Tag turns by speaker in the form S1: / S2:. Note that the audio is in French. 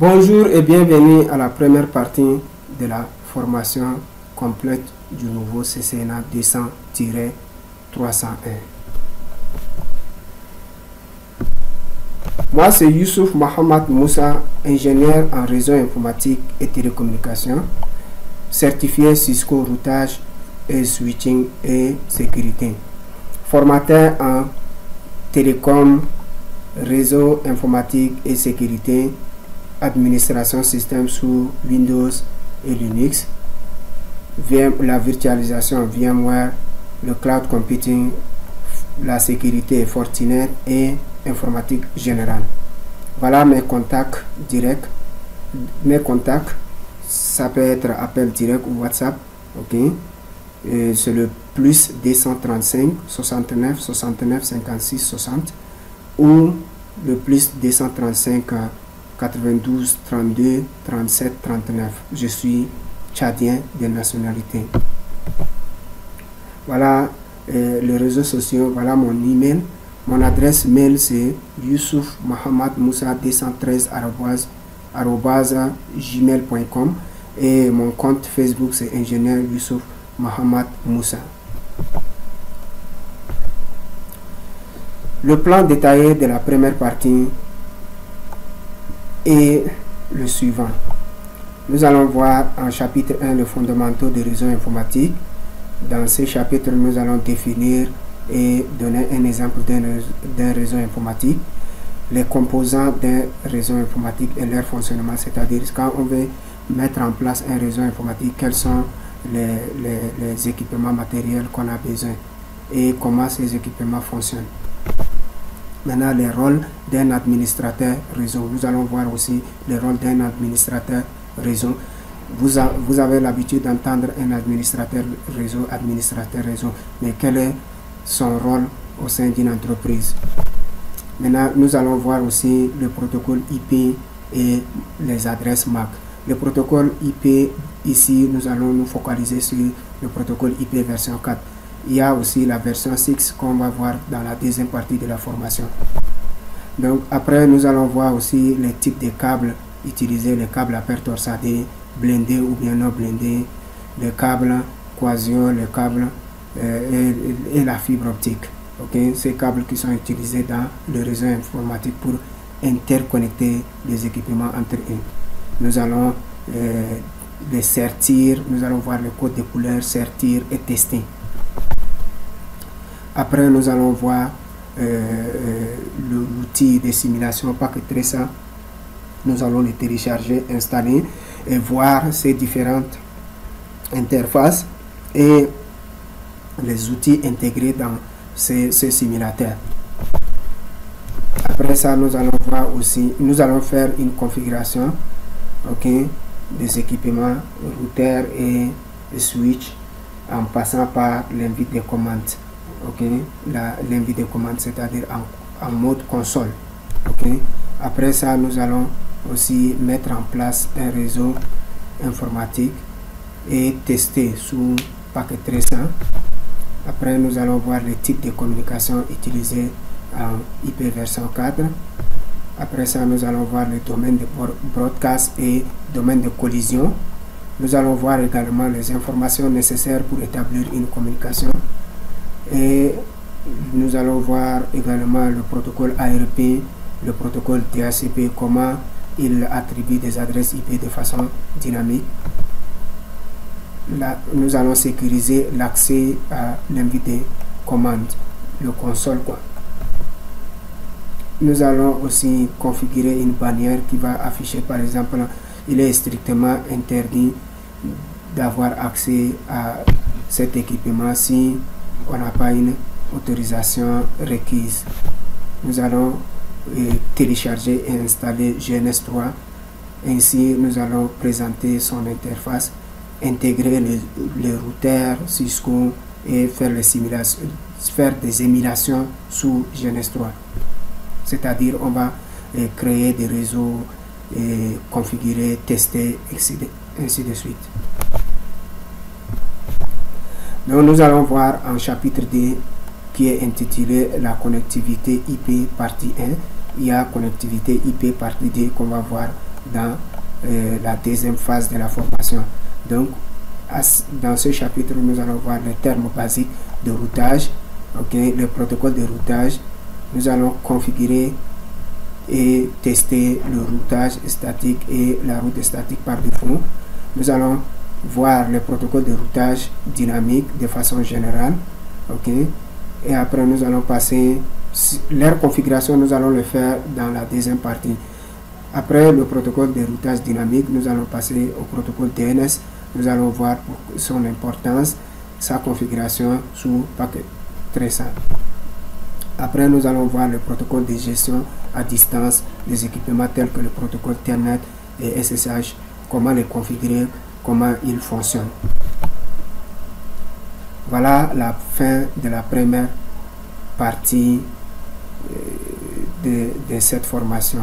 S1: Bonjour et bienvenue à la première partie de la formation complète du nouveau CCNA 200-301. Moi, c'est Youssouf Mohamed Moussa, ingénieur en réseau informatique et télécommunications, certifié Cisco routage et switching et sécurité, formateur en télécom, réseau informatique et sécurité, administration système sous Windows et Linux, la virtualisation VMware, le cloud computing, la sécurité Fortinet et informatique générale. Voilà mes contacts directs. Mes contacts, ça peut être appel direct ou WhatsApp. Ok, c'est le plus 235 69 69 56 60 ou le plus 235 92 32 37 39. Je suis tchadien de nationalité. Voilà les réseaux sociaux, voilà mon email. Mon adresse mail c'est Youssouf Mohamed Moussa 213 @gmail.com et mon compte Facebook c'est ingénieur Youssouf Mohamed Moussa. Le plan détaillé de la première partie est le suivant. Nous allons voir en chapitre 1 les fondamentaux des réseaux informatiques. Dans ce chapitre, nous allons définir et donner un exemple d'un réseau informatique, les composants d'un réseau informatique et leur fonctionnement, c'est-à-dire quand on veut mettre en place un réseau informatique, quels sont les équipements matériels qu'on a besoin et comment ces équipements fonctionnent. Maintenant, les rôles d'un administrateur réseau. Nous allons voir aussi les rôles d'un administrateur réseau. Vous avez l'habitude d'entendre un administrateur réseau, mais quel est son rôle au sein d'une entreprise? Maintenant, nous allons voir aussi le protocole IP et les adresses MAC. Le protocole IP, ici, nous allons nous focaliser sur le protocole IP version 4. Il y a aussi la version 6 qu'on va voir dans la deuxième partie de la formation. Donc après, nous allons voir aussi les types de câbles utilisés, les câbles à paire torsadée, blindés ou bien non blindés, les câbles Quasio, les câbles et la fibre optique. Okay? Ces câbles qui sont utilisés dans le réseau informatique pour interconnecter les équipements entre eux. Nous allons les sertir, nous allons voir le code de couleur, sertir et tester. Après, nous allons voir l'outil de simulation Packet Tracer. Nous allons le télécharger, installer et voir ces différentes interfaces et les outils intégrés dans ces simulateurs. Après ça, nous allons voir aussi, nous allons faire une configuration, ok, des équipements routeur et switch en passant par l'invite des commandes. Ok, l'invite des commandes, c'est-à-dire en mode console. Ok, après ça, nous allons aussi mettre en place un réseau informatique et tester sous Packet Tracer. Après, nous allons voir les types de communication utilisés en IP version 4. Après ça, nous allons voir le domaine de broadcast et domaine de collision. Nous allons voir également les informations nécessaires pour établir une communication. Et nous allons voir également le protocole ARP, le protocole DHCP, comment il attribue des adresses IP de façon dynamique. Là, nous allons sécuriser l'accès à l'invite des commandes, le console quoi. Nous allons aussi configurer une bannière qui va afficher, par exemple, il est strictement interdit d'avoir accès à cet équipement si on n'a pas une autorisation requise. Nous allons télécharger et installer GNS3. Ainsi, nous allons présenter son interface, intégrer les routeurs Cisco et faire des émulations sous GNS3. C'est-à-dire, on va créer des réseaux, configurer, tester, ainsi de suite. Donc, nous allons voir en chapitre 2 qui est intitulé la connectivité IP partie 1. Il y a connectivité IP partie 2 qu'on va voir dans la deuxième phase de la formation. Donc, dans ce chapitre, nous allons voir les termes basiques de routage, le protocole de routage. Nous allons configurer et tester le routage statique et la route statique par défaut. Nous allons voir le protocole de routage dynamique de façon générale. Et après, nous allons passer leur configuration, nous allons le faire dans la deuxième partie. Après le protocole de routage dynamique, nous allons passer au protocole DNS. Nous allons voir son importance, sa configuration sous paquet. Très simple. Après, nous allons voir le protocole de gestion à distance des équipements tels que le protocole Telnet et SSH, comment les configurer, comment ils fonctionnent. Voilà la fin de la première partie de cette formation.